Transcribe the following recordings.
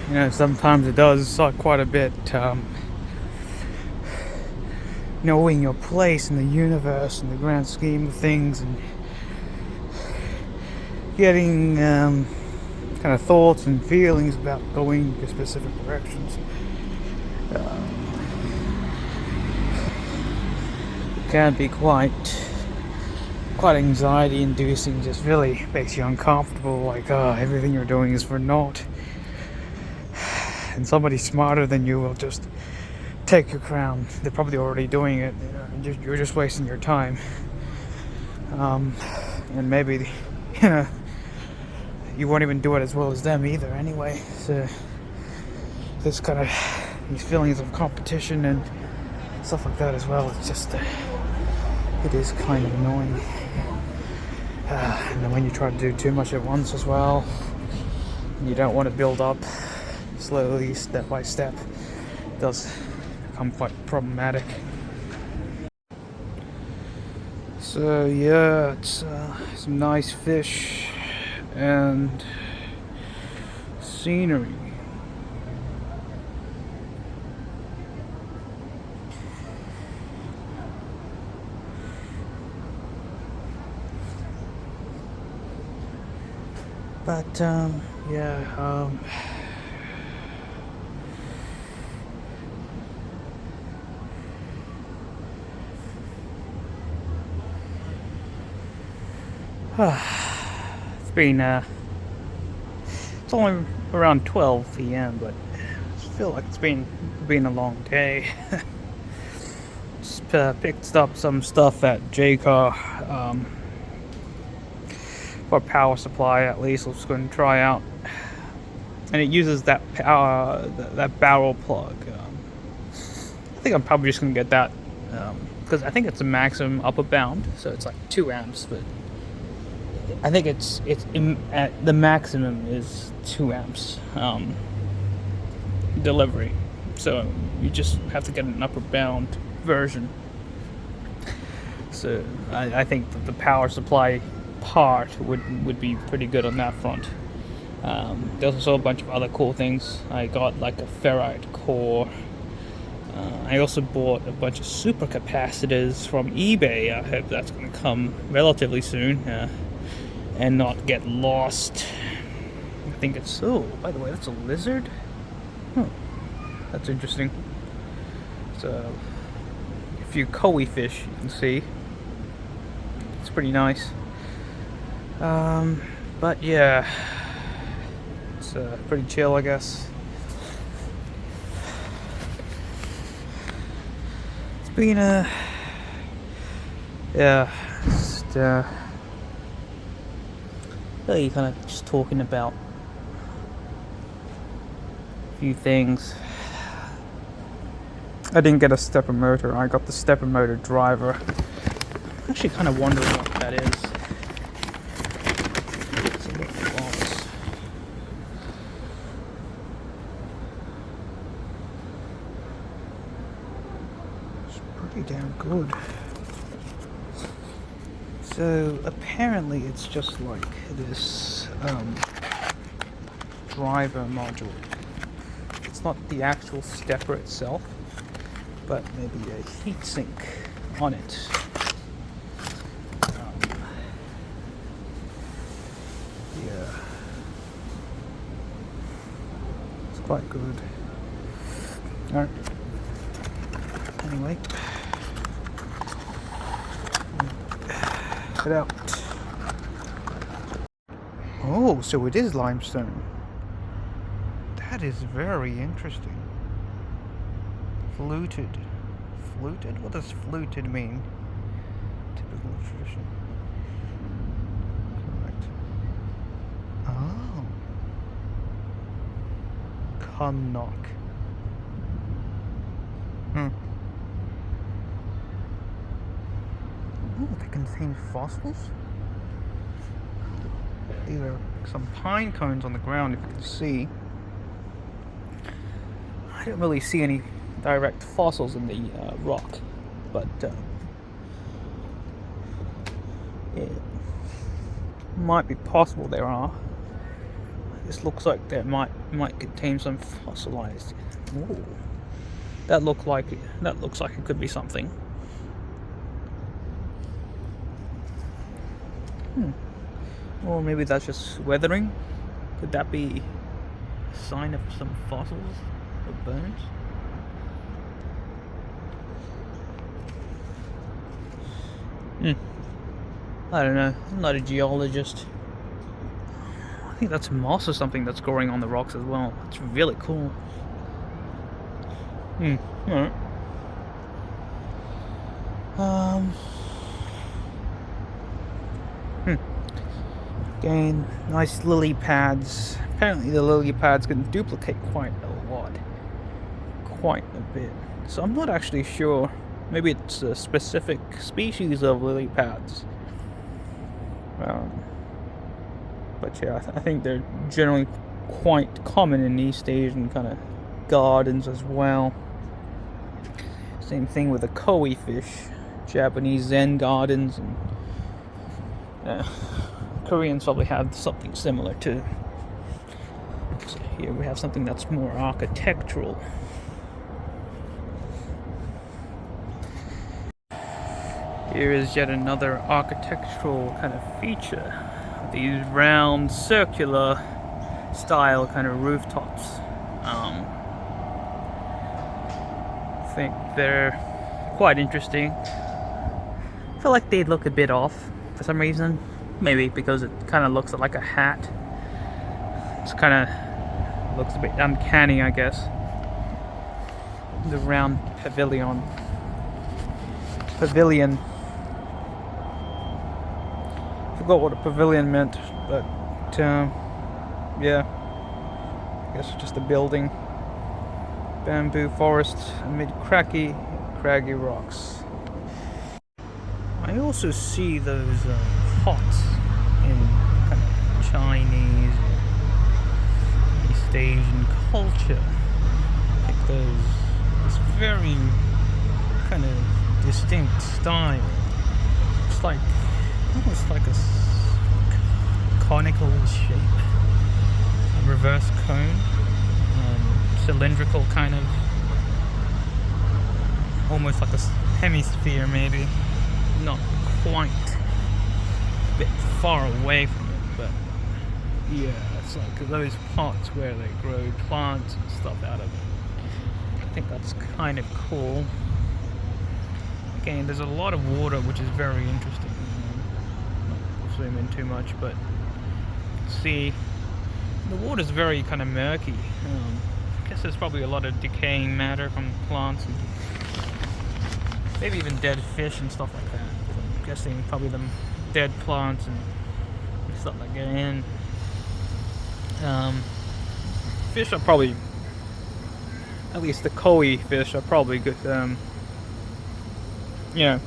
You know, sometimes it does quite a bit. Knowing your place in the universe in the grand scheme of things, and getting kind of thoughts and feelings about going to specific directions. It can be quite anxiety inducing, just really makes you uncomfortable, like, everything you're doing is for naught. And somebody smarter than you will just take your crown. They're probably already doing it, and you're just wasting your time. And maybe, you know, you won't even do it as well as them either anyway. So this kind of, these feelings of competition and stuff like that as well, it's just, it is kind of annoying. And then when you try to do too much at once as well, you don't want to build up slowly, step by step, it does become quite problematic. So yeah, it's some nice fish and scenery. But yeah, it's been it's only around 12 p.m., but I feel like it's been a long day. Just picked up some stuff at JCar for power supply. At least let's go and try out, and it uses that power that barrel plug. I think I'm probably just gonna get that because I think it's a maximum upper bound, so it's like 2 amps, but I think at the maximum is 2 amps delivery, so you just have to get an upper bound version. So I think that the power supply part would be pretty good on that front. There's also a bunch of other cool things. I got like a ferrite core. I also bought a bunch of super capacitors from eBay. I hope that's going to come relatively soon and not get lost. I think it's... Oh, by the way, that's a lizard? That's interesting. So, a few koi fish you can see. It's pretty nice. But yeah, it's pretty chill, I guess. It's been yeah, just really kind of just talking about a few things. I didn't get a stepper motor. I got the stepper motor driver. I'm actually kind of wondering what that is. It's a little box. It's pretty damn good. So apparently it's just like this driver module. It's not the actual stepper itself, but maybe a heatsink on it. Yeah, it's quite good. Alright. Anyway, head out. Oh, so it is limestone. That is very interesting. Fluted. Fluted? What does fluted mean? Typical tradition. Correct. Oh. Cumnock. Oh, they contain fossils? These are some pine cones on the ground, if you can see. I don't really see any direct fossils in the rock, but it might be possible there are. This looks like there might contain some fossilized. Ooh. That looks like it could be something. Or maybe that's just weathering. Could that be a sign of some fossils or bones? I don't know. I'm not a geologist. I think that's moss or something that's growing on the rocks as well. It's really cool. Alright. Again, nice lily pads. Apparently the lily pads can duplicate quite a lot. Quite a bit. So I'm not actually sure. Maybe it's a specific species of lily pads. But yeah, I think they're generally quite common in East Asian kind of gardens as well. Same thing with the koi fish, Japanese Zen gardens, and Koreans probably have something similar too. So here we have something that's more architectural. Here is yet another architectural kind of feature. These round, circular style kind of rooftops. I think they're quite interesting. I feel like they'd look a bit off for some reason. Maybe because it kind of looks like a hat. It's kind of looks a bit uncanny, I guess. The round pavilion. Forgot what a pavilion meant, but yeah. I guess it's just a building. Bamboo forest amid craggy rocks. I also see those pots in kind of Chinese or East Asian culture. Like this very kind of distinct style. It's like almost like a conical shape, a reverse cone, cylindrical kind of, almost like a hemisphere maybe. Not quite, a bit far away from it, but yeah, it's like those pots where they grow plants and stuff out of it. I think that's kind of cool. Again, there's a lot of water, which is very interesting. Not zoom in too much, but see, the water's very kind of murky. I guess there's probably a lot of decaying matter from plants and maybe even dead fish and stuff like that. I'm guessing probably the dead plants and stuff like that. And fish are probably, at least the koi fish are probably good. You know,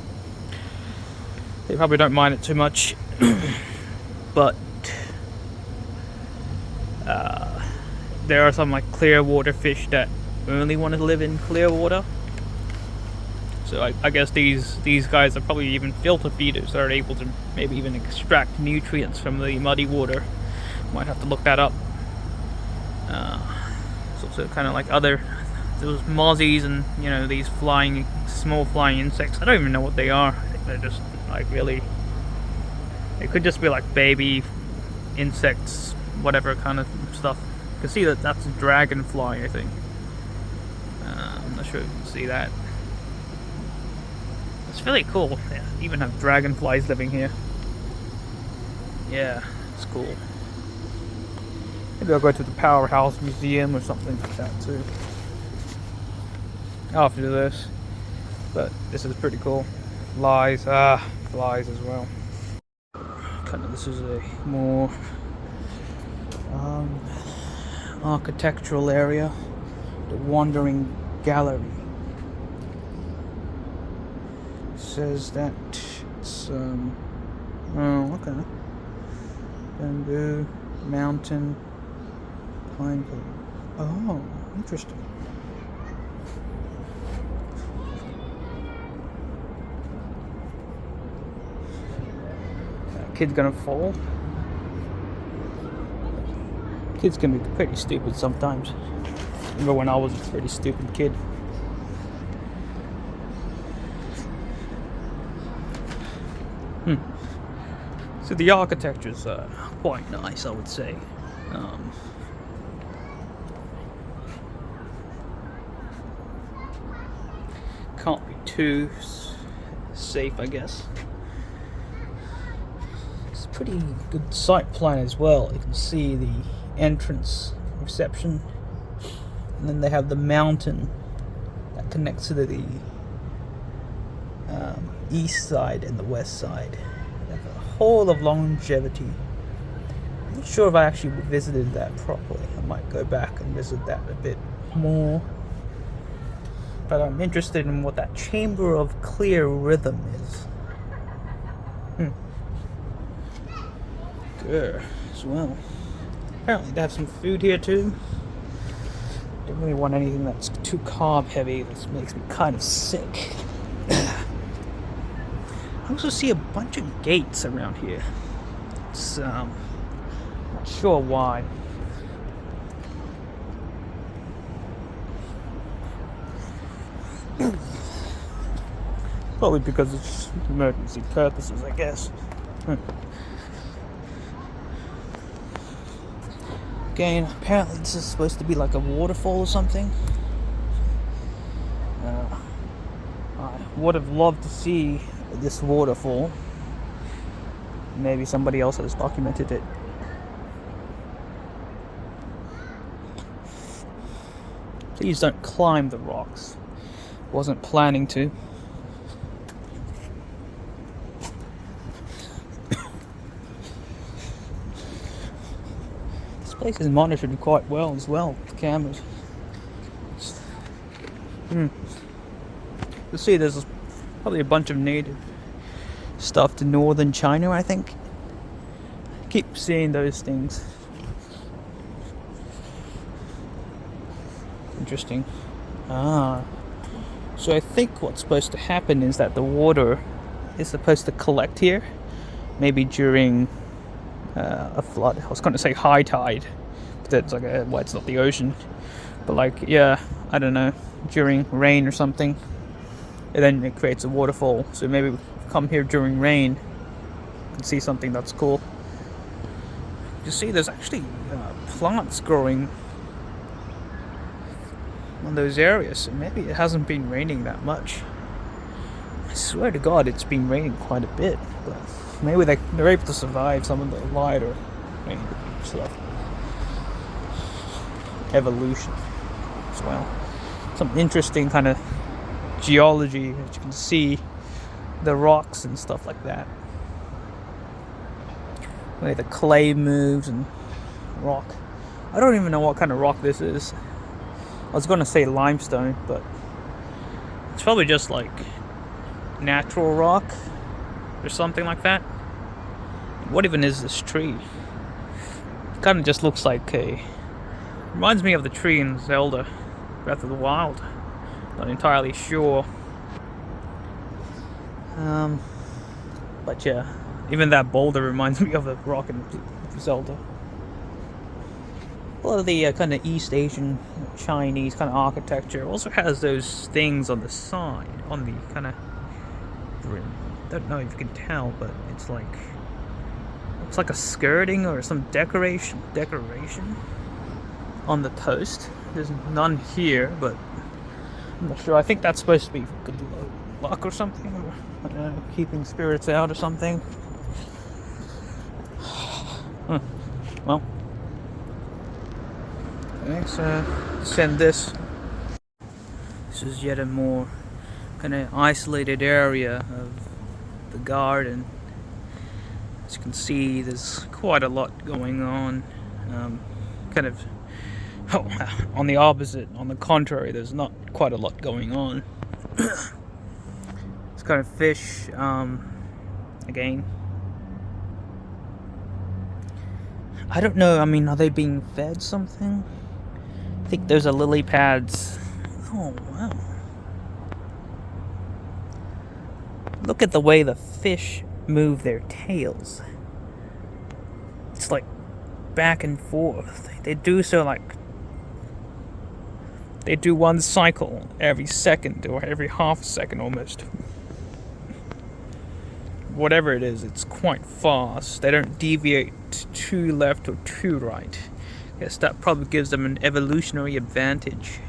they probably don't mind it too much. But there are some like clear water fish that only want to live in clear water. So I guess these guys are probably even filter feeders that are able to maybe even extract nutrients from the muddy water. Might have to look that up. It's also kind of like those mozzies and these small flying insects. I don't even know what they are. I think they're just like really. It could just be like baby insects, whatever kind of stuff. You can see that's a dragonfly, I think. I'm not sure if you can see that. It's really cool. They even have dragonflies living here. Yeah, it's cool. Maybe I'll go to the Powerhouse Museum or something like that too after this. But this is pretty cool. Flies as well. Kind of, this is a more architectural area. The Wandering Gallery. Says that it's oh, okay. Bamboo, mountain, pine. Oh, interesting. That kid's gonna fall. Kids can be pretty stupid sometimes. Remember when I was a pretty stupid kid. So the architecture's quite nice, I would say. Can't be too safe, I guess. It's a pretty good site plan as well. You can see the entrance reception, and then they have the mountain that connects to the east side and the west side. They have a whole of longevity. I'm not sure if I actually visited that properly. I might go back and visit that a bit more. But I'm interested in what that chamber of clear rhythm is. Good as well. Apparently they have some food here too. Don't really want anything that's too carb heavy. This makes me kind of sick. I also see a bunch of gates around here. It's not sure why. Probably because it's emergency purposes, I guess. Again, apparently this is supposed to be like a waterfall or something. I would have loved to see this waterfall. Maybe somebody else has documented it. Please don't climb the rocks. Wasn't planning to. This place is monitored quite well as well with cameras. You'll see there's probably a bunch of native stuff to northern China, I think. Keep seeing those things. Interesting. So I think what's supposed to happen is that the water is supposed to collect here, maybe during a flood. I was going to say high tide, but that's like it's not the ocean, but like I don't know, during rain or something, and then it creates a waterfall. So maybe we come here during rain and see something that's cool. You see, there's actually plants growing on those areas, so maybe it hasn't been raining that much. I swear to God, it's been raining quite a bit, but maybe they're able to survive some of the lighter rain stuff. Evolution as well. Some interesting kind of geology that you can see, the rocks and stuff like that. The way the clay moves and rock. I don't even know what kind of rock this is. I was going to say limestone, but it's probably just like natural rock or something like that. What even is this tree? It kind of just looks like reminds me of the tree in Zelda Breath of the Wild. Not entirely sure. But yeah, even that boulder reminds me of the rock in Zelda. A lot of the kind of East Asian, Chinese kind of architecture also has those things on the side, on the kind of brim. Don't know if you can tell, but it's like a skirting or some decoration on the post. There's none here, but I'm not sure. I think that's supposed to be good luck or something, or I don't know, keeping spirits out or something. Well. Let's send this. This is yet a more kind of isolated area of the garden. As you can see, there's quite a lot going on. On the opposite, on the contrary, there's not quite a lot going on. It's kind of fish, again. I don't know, I mean, are they being fed something? I think those are lily pads. Oh, wow. Look at the way the fish move their tails. It's like back and forth. They do so like they do one cycle every second or every half a second almost. Whatever it is, it's quite fast. They don't deviate too left or too right. I guess that probably gives them an evolutionary advantage.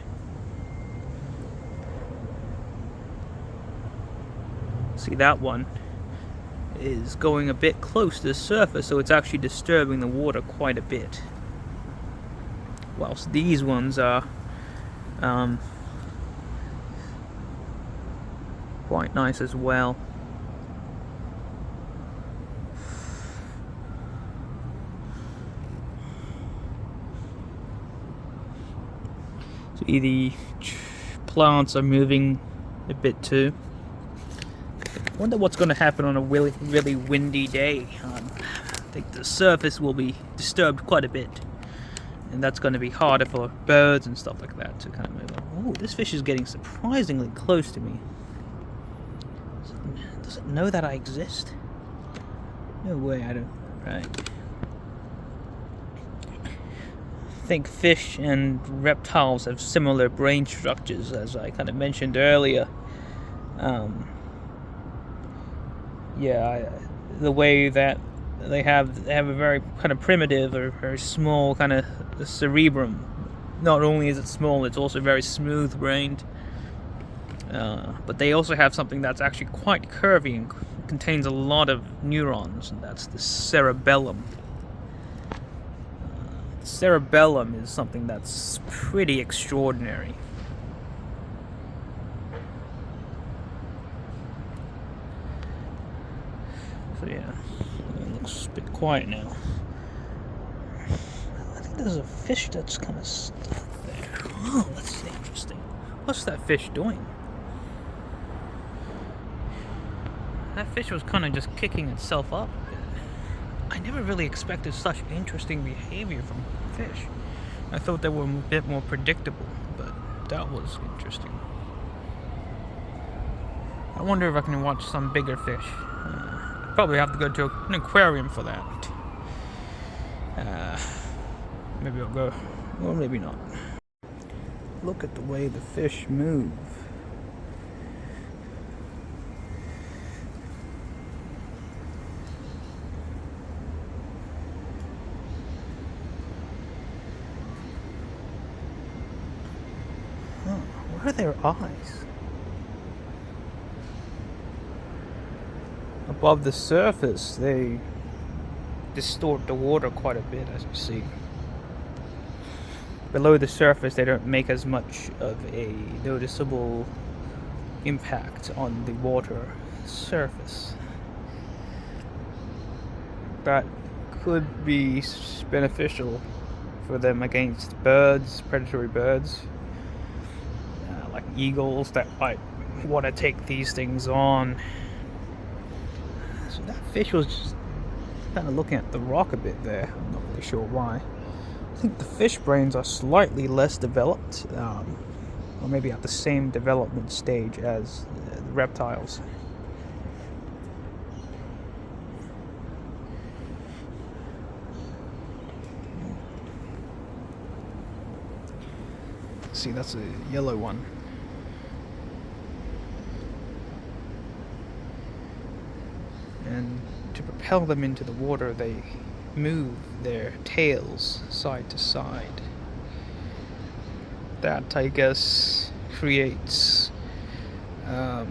See, that one is going a bit close to the surface, so it's actually disturbing the water quite a bit. Whilst these ones are quite nice as well. See, the plants are moving a bit too. I wonder what's going to happen on a really, really windy day. I think the surface will be disturbed quite a bit, and that's going to be harder for birds and stuff like that to kind of move on. Oh, this fish is getting surprisingly close to me. Does it know that I exist? No way, I don't. Right. I think fish and reptiles have similar brain structures, as I kind of mentioned earlier. The way that they have a very kind of primitive or very small kind of cerebrum. Not only is it small, it's also very smooth-brained. But they also have something that's actually quite curvy and contains a lot of neurons, and that's the cerebellum. The cerebellum is something that's pretty extraordinary. So yeah, it looks a bit quiet now. I think there's a fish that's kind of stuck there. Oh, that's interesting. What's that fish doing? That fish was kind of just kicking itself up a bit. I never really expected such interesting behavior from fish. I thought they were a bit more predictable, but that was interesting. I wonder if I can watch some bigger fish. Probably have to go to an aquarium for that. Maybe I'll go, or maybe not. Look at the way the fish move. Where are their eyes? Above the surface, they distort the water quite a bit, as you see. Below the surface, they don't make as much of a noticeable impact on the water surface. That could be beneficial for them against birds, predatory birds, like eagles that might want to take these things on. So that fish was just kind of looking at the rock a bit there. I'm not really sure why. I think the fish brains are slightly less developed, or maybe at the same development stage as the reptiles. See, that's a yellow one. And to propel them into the water, they move their tails side to side. That, I guess, creates that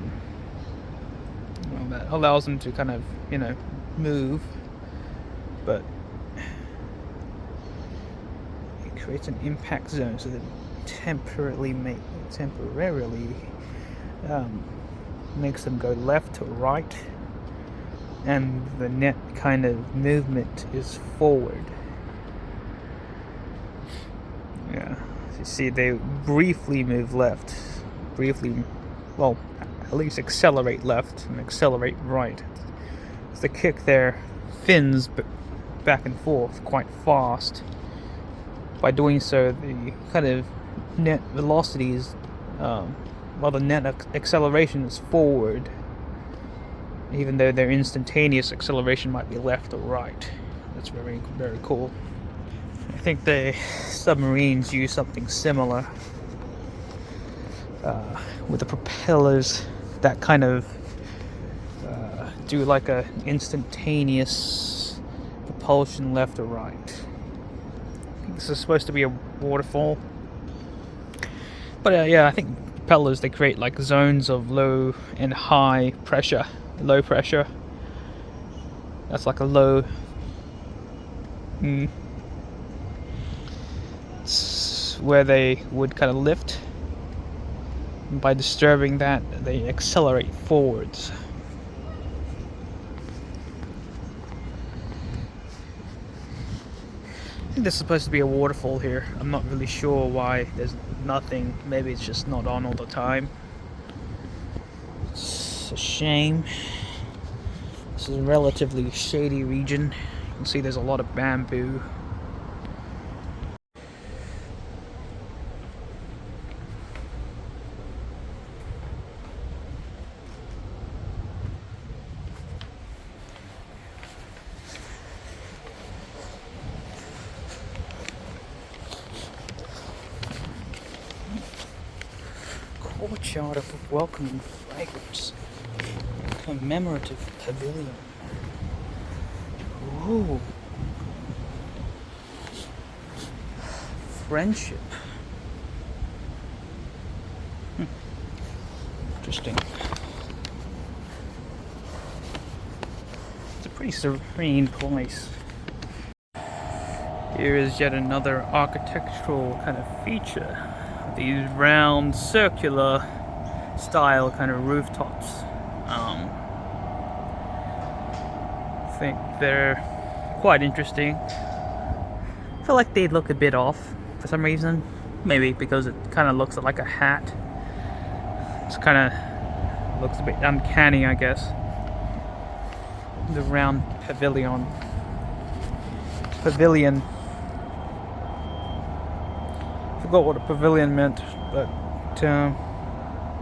allows them to kind of, move, but it creates an impact zone so that temporarily makes them go left or right, and the net kind of movement is forward. Yeah, so you see they briefly move left, at least accelerate left and accelerate right. As the kick their fins back and forth quite fast. By doing so, the kind of net velocity is, the net acceleration is forward, even though their instantaneous acceleration might be left or right. That's very, very cool. I think the submarines use something similar with the propellers that kind of do like a instantaneous propulsion left or right. I think this is supposed to be a waterfall, but yeah, I think propellers, they create like zones of low and high pressure. Low pressure, that's like a low. It's where they would kind of lift. And by disturbing that, they accelerate forwards. I think there's supposed to be a waterfall here. I'm not really sure why there's nothing. Maybe it's just not on all the time. It's a shame. This is a relatively shady region. You can see there's a lot of bamboo. Courtyard of welcoming fragrance. Commemorative pavilion. Ooh. Friendship. Interesting. It's a pretty serene place. Here is yet another architectural kind of feature. These round, circular style kind of rooftops. I think they're quite interesting. I feel like they look a bit off for some reason. Maybe because it kind of looks like a hat. It's kind of looks a bit uncanny, I guess. The round pavilion. Forgot what a pavilion meant, but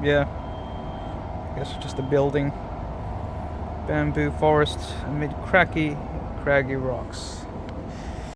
yeah, I guess it's just a building. Bamboo forest amid craggy rocks.